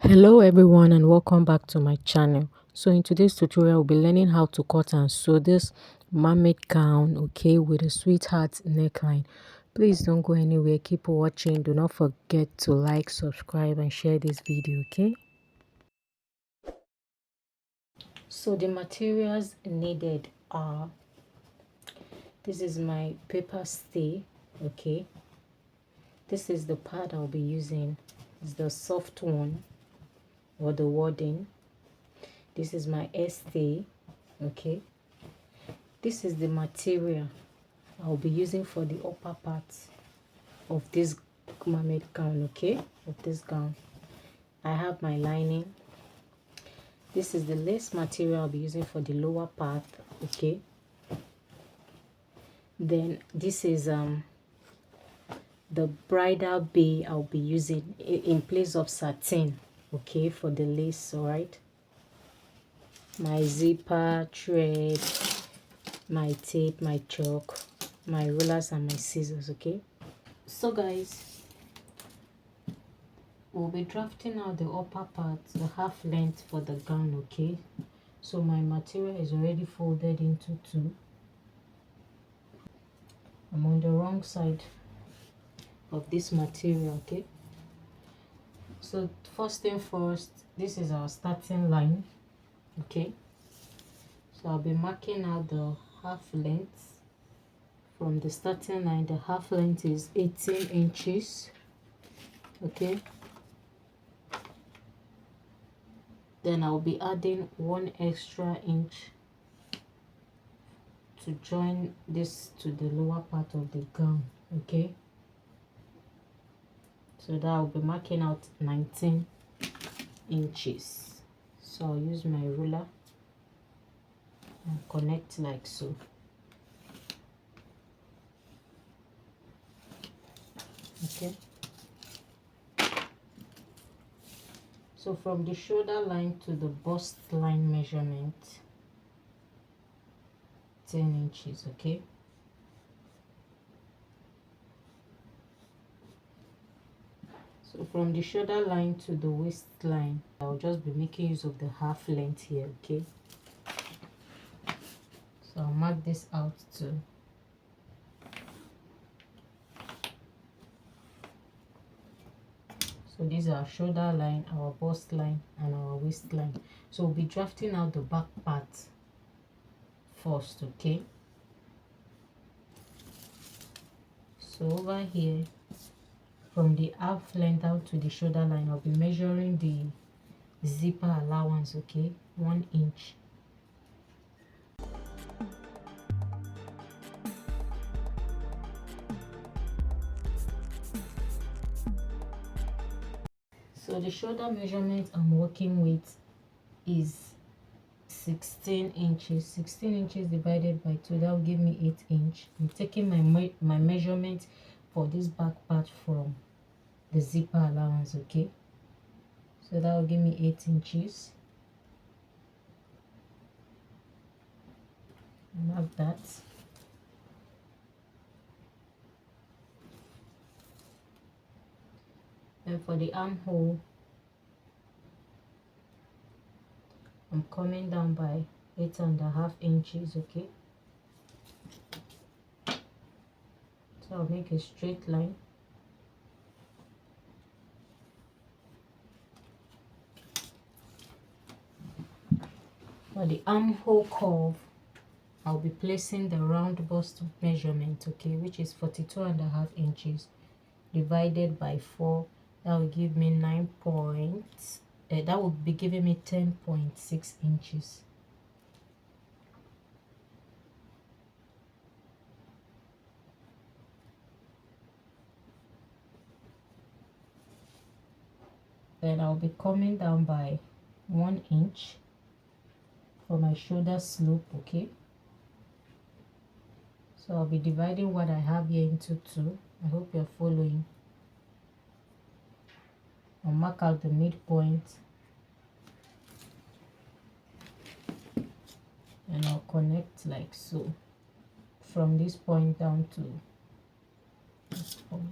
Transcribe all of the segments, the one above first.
Hello everyone and welcome back to my channel. So in today's tutorial we'll be learning how to cut and sew this mermaid gown, okay, with a sweetheart neckline. Please don't go anywhere, keep watching. Do not forget to like, subscribe and share this video, okay? So the materials needed are, this is my paper stay, okay, this is the pad I'll be using. It's the soft one or the wording. This is my stay, okay. This is the material I'll be using for the upper part of this mermaid gown, okay, of this gown. I have my lining. This is the lace material I'll be using for the lower part, okay. Then this is the bridal bay I'll be using in place of satin, okay, for the lace. All right, my zipper, thread, my tape, my chalk, my rulers and my scissors, okay. So guys, we'll be drafting out the upper part, the half length for the gown, okay. So my material is already folded into two. I'm on the wrong side of this material, okay. So first thing first, this is our starting line, okay. So I'll be marking out the half length from the starting line. The half length is 18 inches, okay. Then I'll be adding 1 extra inch to join this to the lower part of the gown, okay. So that I'll be marking out 19 inches. So I'll use my ruler and connect like so, okay. So from the shoulder line to the bust line measurement, 10 inches, okay. So from the shoulder line to the waistline, I'll just be making use of the half length here, okay. So I'll mark this out too. So these are our shoulder line, our bust line and our waistline. So we'll be drafting out the back part first, okay. So over here, from the half length down to the shoulder line, I'll be measuring the zipper allowance, okay, 1 inch. So the shoulder measurement I'm working with is 16 inches. 16 inches divided by 2, that will give me 8 inch. I'm taking my measurement for this back part from the zipper allowance, okay. So that will give me 8 inches. Mark that. And for the armhole, I'm coming down by 8.5 inches, okay. So I'll make a straight line. For the armhole curve, I'll be placing the round bust measurement, okay, which is 42.5 inches divided by 4. That will give me 9 points. That will be giving me 10.6 inches. Then I'll be coming down by 1 inch for my shoulder slope, okay. So I'll be dividing what I have here into 2. I hope you're following. I'll mark out the midpoint and I'll connect like so from this point down to this point.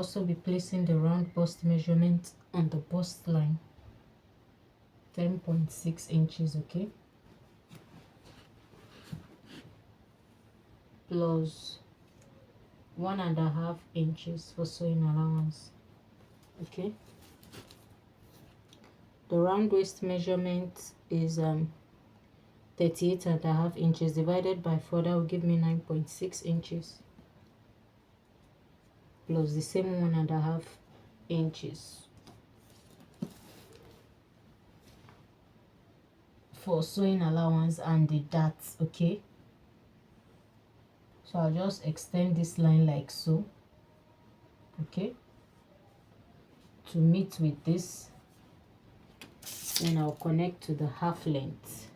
also be placing the round bust measurement on the bust line, 10.6 inches, okay, plus 1.5 inches for sewing allowance, okay. The round waist measurement is 38.5 inches divided by 4. That will give me 9.6 inches plus the same 1.5 inches for sewing allowance and the darts, okay. So I'll just extend this line like so, okay, to meet with this. Then I'll connect to the half length.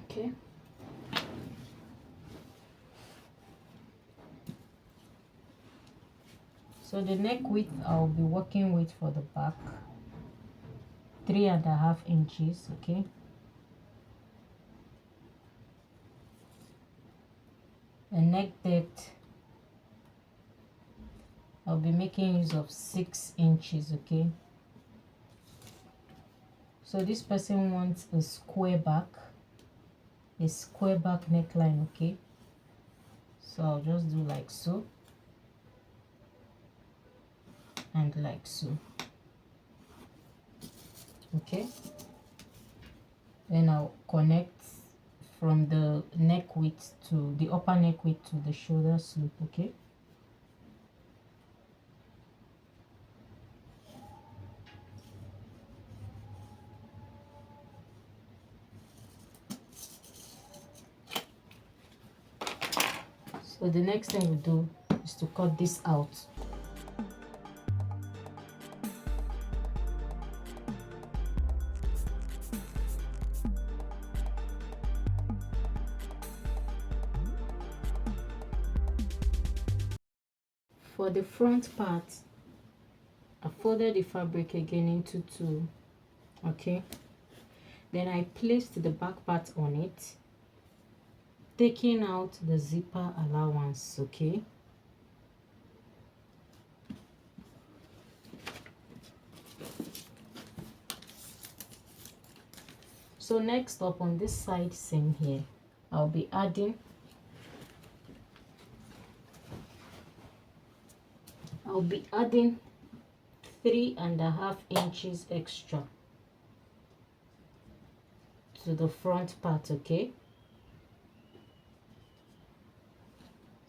Okay. So the neck width I'll be working with for the back, 3.5 inches, okay. The neck depth I'll be making use of 6 inches, okay. So this person wants a square back neckline, okay. So I'll just do like so and like so, okay. Then I'll connect from the neck width to the upper neck width to the shoulder slope, okay. So the next thing we do is to cut this out. For the front part, I folded the fabric again into two, okay. Then I placed the back part on it, taking out the zipper allowance, okay. So next up on this side seam here, I'll be adding 3.5 inches extra to the front part, okay.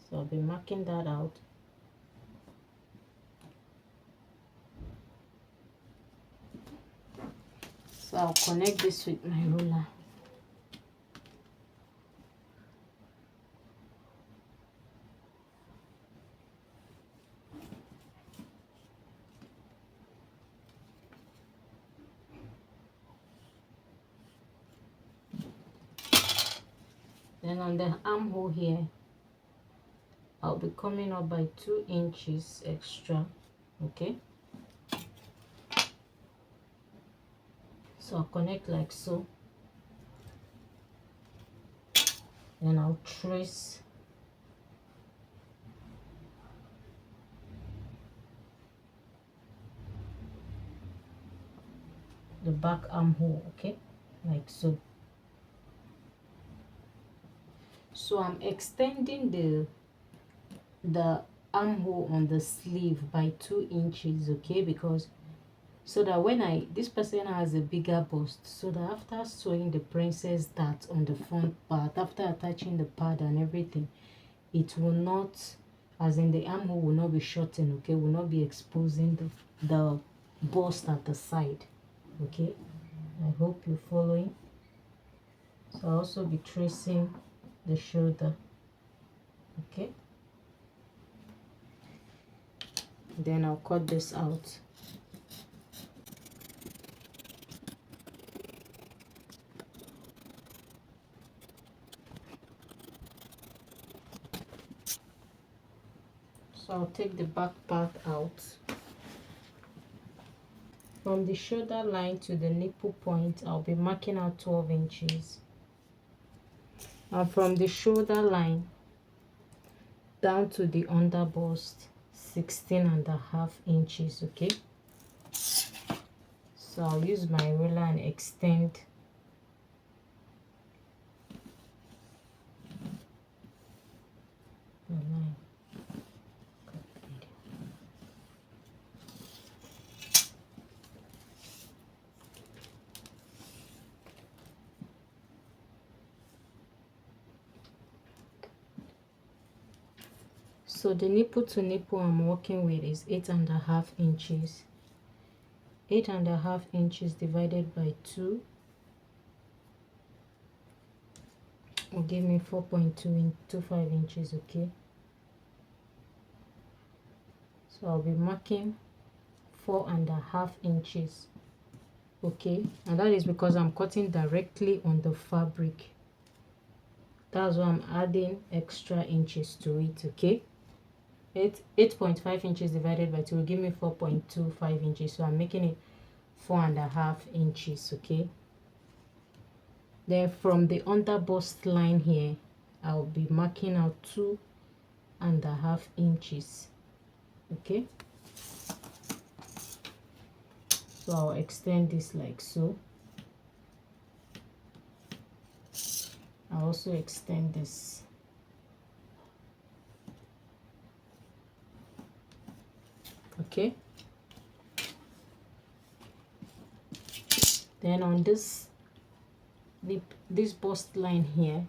So I'll be marking that out. So I'll connect this with my ruler. Then on the armhole here, I'll be coming up by 2 inches extra, okay. So I'll connect like so. Then I'll trace the back armhole, okay, like so. So I'm extending the armhole on the sleeve by 2 inches, okay, because so that when this person has a bigger bust, so that after sewing the princess dart on the front part, after attaching the pad and everything, it will not, as in the armhole will not be shortened, okay, will not be exposing the bust at the side, okay. I hope you're following. So I'll also be tracing the shoulder, okay. Then I'll cut this out. So I'll take the back part out. From the shoulder line to the nipple point, I'll be marking out 12 inches. And from the shoulder line down to the under bust, 16.5 inches. Okay, so I'll use my ruler and extend the line. So the nipple to nipple I'm working with is 8.5 inches. 8.5 inches divided by 2 will give me 4.225 inches. Okay, so I'll be marking 4.5 inches. Okay, and that is because I'm cutting directly on the fabric. That's why I'm adding extra inches to it. Okay, 8.5 inches divided by 2 will give me 4.25 inches, so I'm making it 4.5 inches. Okay, then from the under bust line here I'll be marking out 2.5 inches. Okay, so I'll extend this like so. I'll also extend this. Okay, then on this bust line here,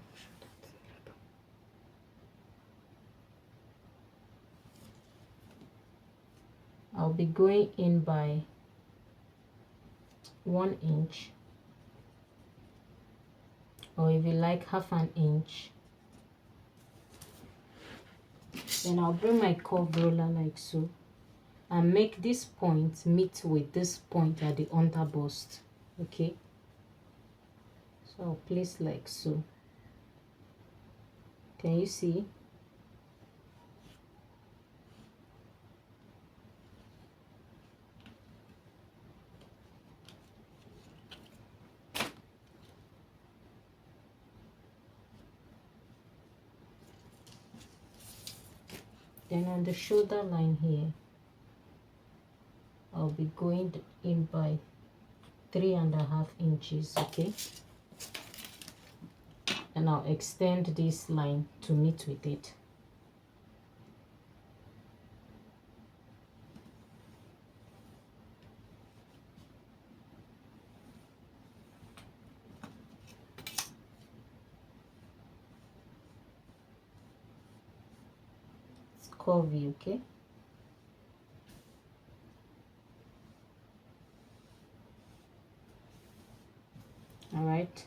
I'll be going in by 1 inch, or if you like ½ inch. Then I'll bring my curve roller like so and make this point meet with this point at the under bust. Okay, so I'll place like so. Can you see? Then on the shoulder line here, I'll be going in by 3.5 inches. Okay, and I'll extend this line to meet with it. It's curvy. Okay, all right.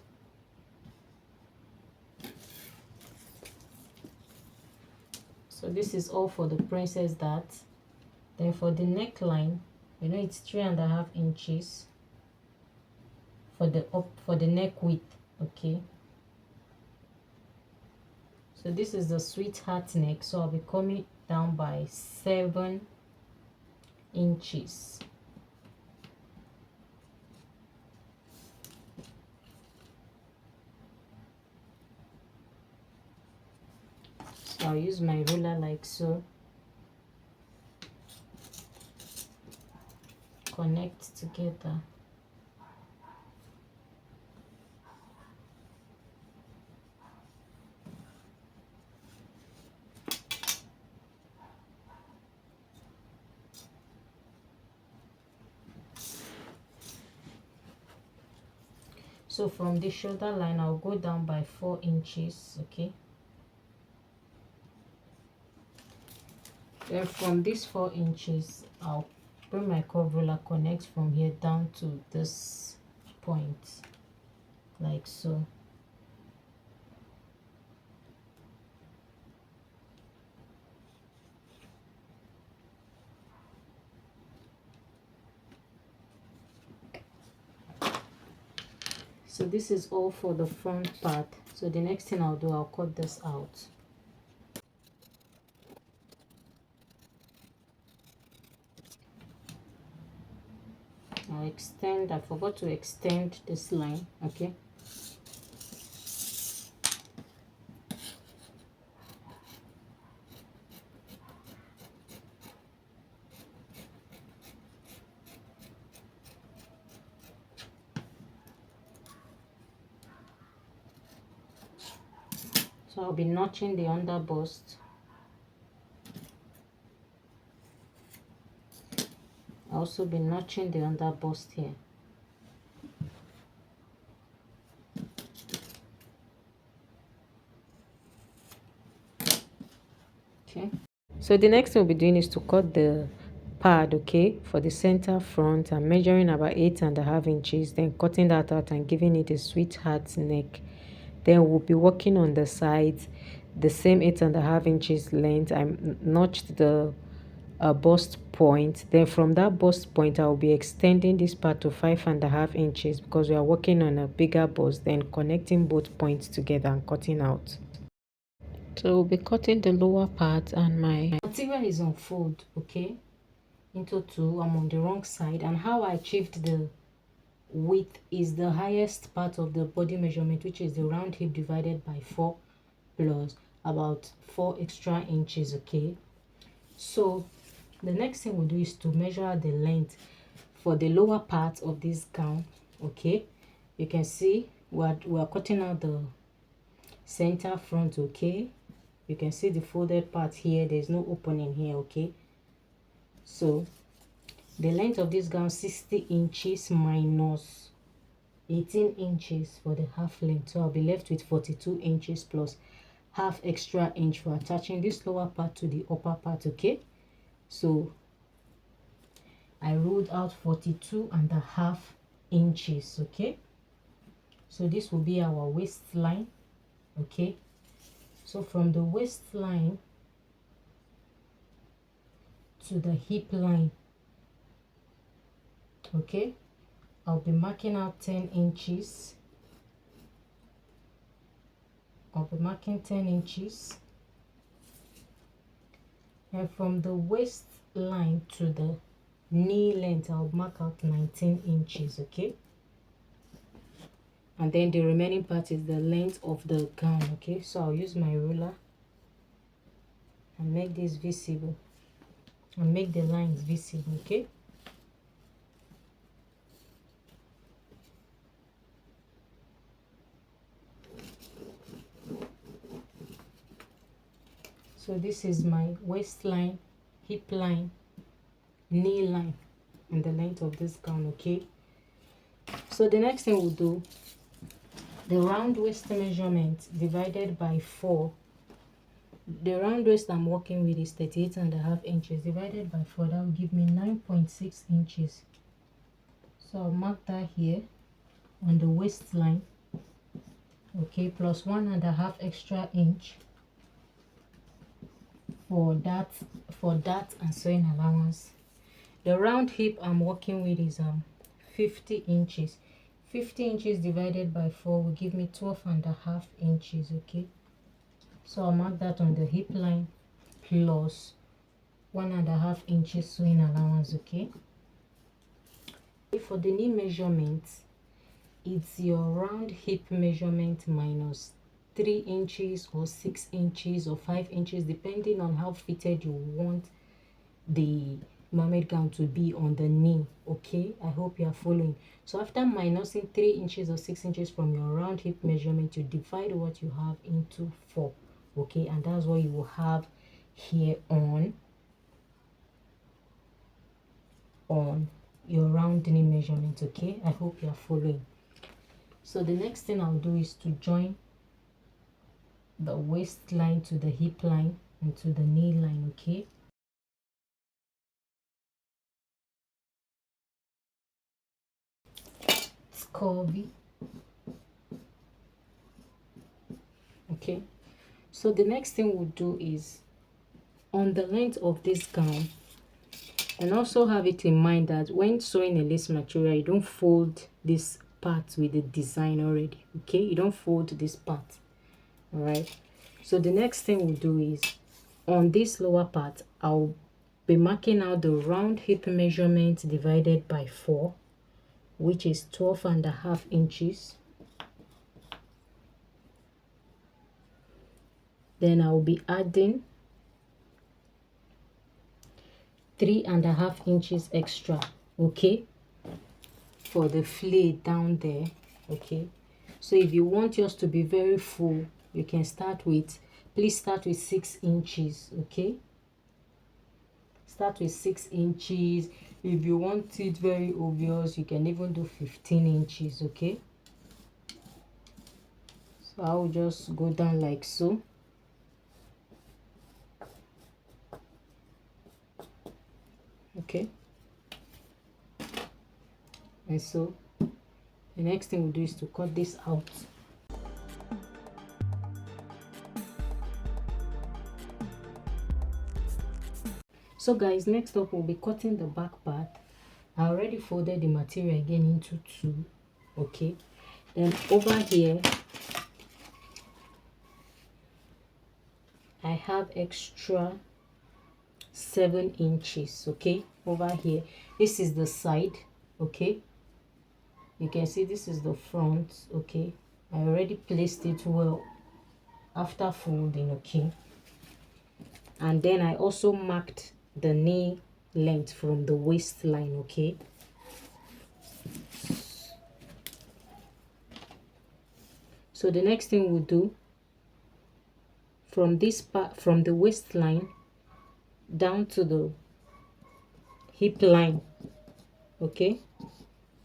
So this is all for the princess dart. Then for the neckline, you know, it's 3.5 inches for the neck width. Okay, so this is the sweetheart neck, so I'll be coming down by 7 inches. So I'll use my ruler like so, connect together. So from the shoulder line I'll go down by 4 inches. Okay, then from these 4 inches I'll bring my curve ruler, connect from here down to this point like so. So this is all for the front part. So the next thing I'll do, I'll cut this out. I'll extend, I forgot to extend this line. Okay, So I'll be notching the under bust. I'll also be notching the under bust here. Okay. So the next thing we'll be doing is to cut the pad, okay, for the center front. I'm measuring about 8.5 inches, then cutting that out and giving it a sweetheart neck. Then we'll be working on the sides, the same 8.5 inches length. I notched the bust point. Then from that bust point, I'll be extending this part to 5.5 inches because we are working on a bigger bust, then connecting both points together and cutting out. So we'll be cutting the lower part, and my material is on fold, okay, into two. I'm on the wrong side, and how I achieved the width is the highest part of the body measurement, which is the round hip divided by 4 plus about 4 extra inches, okay. So the next thing we'll do is to measure the length for the lower part of this gown, okay. You can see we're cutting out the center front, okay. You can see the folded part here. There's no opening here, okay. So the length of this gown 60 inches minus 18 inches for the half length, so I'll be left with 42 inches plus half extra inch for attaching this lower part to the upper part, okay. So I ruled out 42.5 inches, okay. So this will be our waistline, okay. So from the waistline to the hip line, okay, I'll be marking out 10 inches. I'll be marking 10 inches. And from the waistline to the knee length, I'll mark out 19 inches, okay. And then the remaining part is the length of the gown, okay. So I'll use my ruler and make this visible and make the lines visible, okay. So this is my waistline, hip line, knee line, and the length of this gown, okay. So the next thing we'll do, the round waist measurement divided by 4. The round waist I'm working with is 38.5 inches divided by 4. That will give me 9.6 inches. So I'll mark that here on the waistline, okay, plus 1.5 extra inch for that and sewing allowance. The round hip I'm working with is 50 inches. 50 inches divided by 4 will give me 12.5 inches, okay. So I'll mark that on the hip line plus 1.5 inches sewing allowance, okay. For the knee measurement, it's your round hip measurement minus 3 inches or 6 inches or 5 inches, depending on how fitted you want the mermaid gown to be on the knee, okay. I hope you are following. So after minusing 3 inches or 6 inches from your round hip measurement, you divide what you have into 4, okay, and that's what you will have here on your round knee measurement, okay. I hope you are following. So the next thing I'll do is to join the waistline to the hip line and to the knee line, okay. It's curvy, okay. So the next thing we'll do is on the length of this gown, and also have it in mind that when sewing a lace material, you don't fold this part with the design already, okay. You don't fold this part, all right. So the next thing we'll do is on this lower part, I'll be marking out the round hip measurement divided by 4, which is 12.5 inches. Then I'll be adding 3.5 inches extra, okay, for the flare down there, okay. So if you want yours to be very full, you can start with, please start with 6 inches, okay? Start with 6 inches. If you want it very obvious, you can even do 15 inches, okay? So I will just go down like so. Okay. And so the next thing we'll do is to cut this out. So guys, next up we'll be cutting the back part. I already folded the material again into 2, okay? Then over here I have extra 7 inches, okay? Over here, this is the side, okay? You can see this is the front, okay? I already placed it well after folding, okay? And then I also marked the knee length from the waistline, okay? So the next thing we'll do, from this part, from the waistline down to the hip line, okay,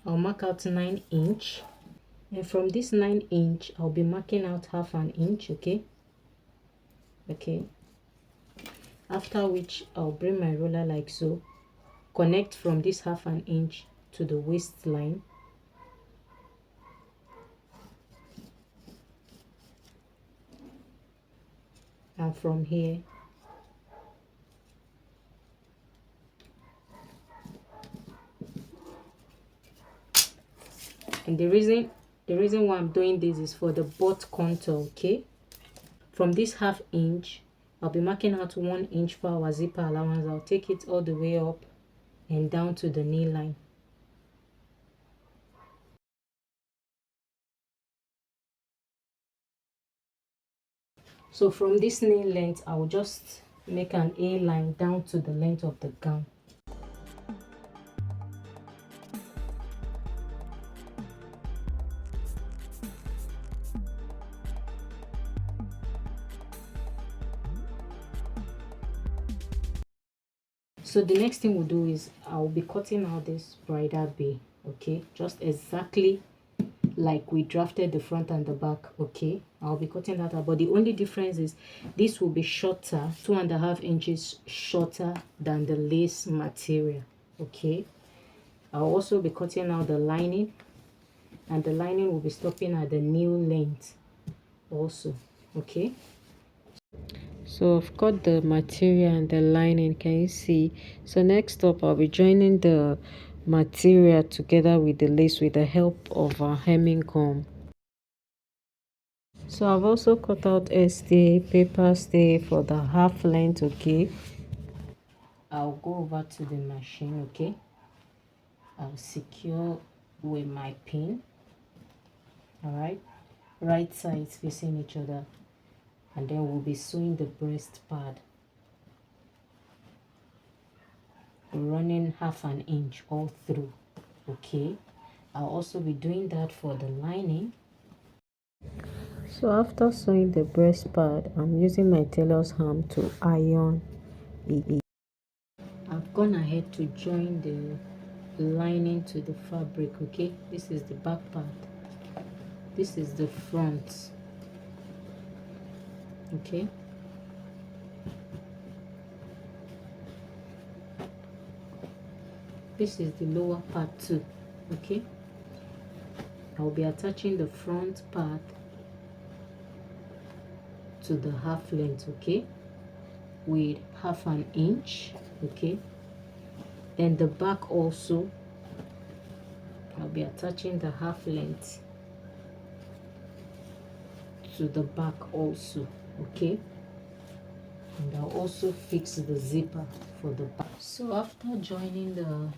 I'll mark out 9 inch, and from this 9 inch I'll be marking out half an inch, okay? After which I'll bring my ruler like so, connect from this half an inch to the waistline, and from here and the reason why I'm doing this is for the butt contour, okay? From this half inch I'll be marking out 1 inch for our zipper allowance. I'll take it all the way up and down to the knee line. So from this knee length, I will just make an A line down to the length of the gown. So the next thing we'll do is I'll be cutting out this bridal bay, okay? Just exactly like we drafted the front and the back, okay? I'll be cutting that out, but the only difference is this will be shorter, 2.5 inches shorter than the lace material, okay? I'll also be cutting out the lining, and the lining will be stopping at the new length also, okay? So I've cut the material and the lining, can you see? So next up I'll be joining the material together with the lace with the help of a hemming comb. So I've also cut out a stay, paper stay for the half length, okay? I'll go over to the machine, okay? I'll secure with my pin, all right sides facing each other, and then we'll be sewing the breast pad, running half an inch all through, okay? I'll also be doing that for the lining. So after sewing the breast pad, I'm using my tailor's ham to iron it. I've gone ahead to join the lining to the fabric, okay? This is the back part, this is the front, okay? This is the lower part too, okay? I'll be attaching the front part to the half length, okay, with half an inch, okay? Then the back also, I'll be attaching the half length to the back also, okay? And I'll also fix the zipper for the back. So after joining the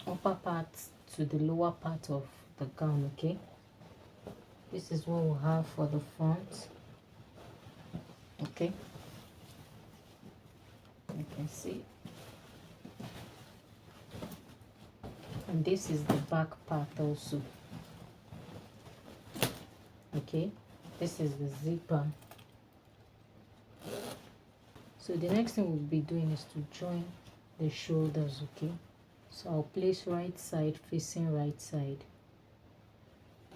upper part to the lower part of the gown, okay, this is what we'll have for the front, okay? You can see, and this is the back part also, okay? This is the zipper. So the next thing we'll be doing is to join the shoulders, okay? So I'll place right side facing right side.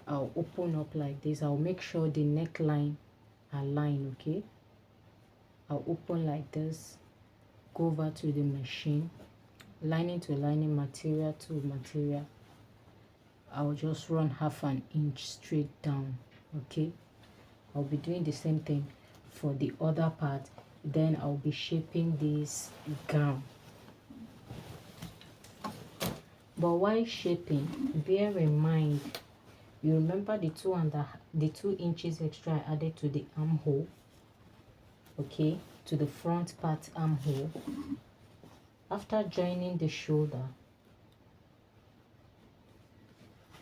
I'll open up like this. I'll make sure the neckline align, okay? I'll open like this, go over to the machine, lining to lining, material to material. I'll just run half an inch straight down, okay? I'll be doing the same thing for the other part. Then I'll be shaping this gown. But while shaping, bear in mind, you remember the 2 inches extra I added to the armhole, okay, to the front part armhole. After joining the shoulder,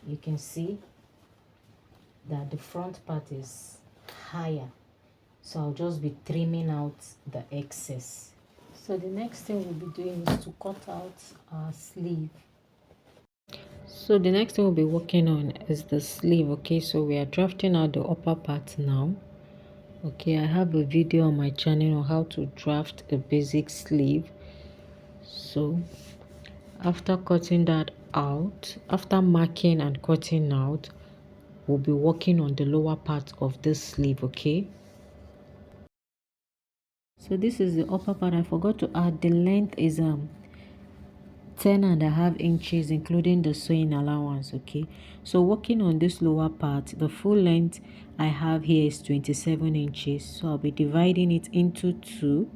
you can see that the front part is higher, so I'll just be trimming out the excess. So the next thing we'll be doing is to cut out our sleeve. So the next thing we'll be working on is the sleeve, okay? So we are drafting out the upper part now. Okay, I have a video on my channel on how to draft a basic sleeve. So after cutting that out, after marking and cutting out, we'll be working on the lower part of this sleeve, okay? So this is the upper part. I forgot to add the length is 10.5 inches including the sewing allowance, okay? So working on this lower part, the full length I have here is 27 inches, so I'll be dividing it into 2,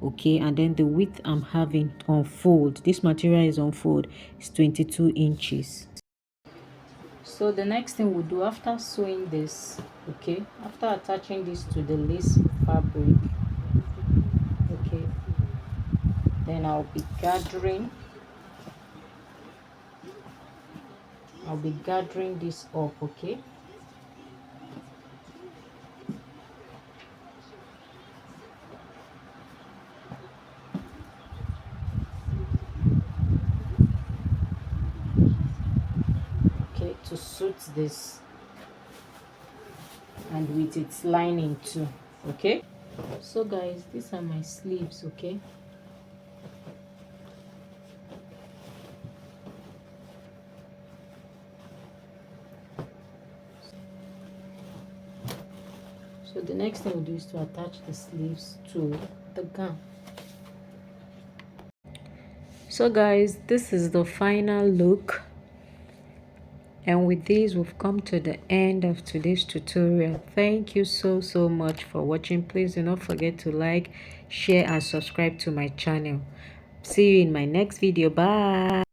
okay? And then the width I'm having on fold, this material is on fold, is 22 inches. So the next thing we'll do after sewing this, okay, after attaching this to the lace fabric, okay, then I'll be gathering this up, okay? Okay, to suit this and with its lining too, okay? So guys, these are my sleeves, okay? So the next thing we'll do is to attach the sleeves to the gown. So guys, this is the final look, and with this we've come to the end of today's tutorial. Thank you so much for watching. Please do not forget to like, share and subscribe to my channel. See you in my next video. Bye.